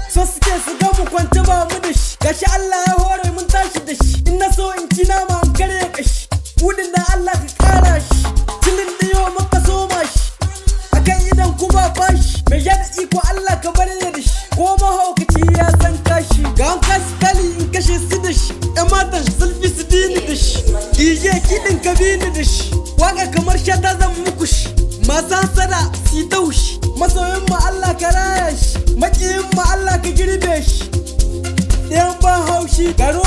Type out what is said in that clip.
So suke su ga mu kwance ba mu da shi, gashi Allah ya hore mun tashi da shi. In na so in ci nama an karya kashi, budin da Allah ka kara shi, cilin da yau maka soma shi, akan idan kuma bashi. Mai yada iko Allah ka bar ni da shi, ko mahaukaci ya san kashi. Ga an kasu tali in kashe su da shi, ɗan matan sulfi su dini da shi, ije kiɗin ka bini da shi, waka kamar shata zan muku shi. Masu hasada si taushi, masoyin mu Allah ka raya shi, maƙiyin mu Allah ka girbe shi. Ɗayan ban haushi, garo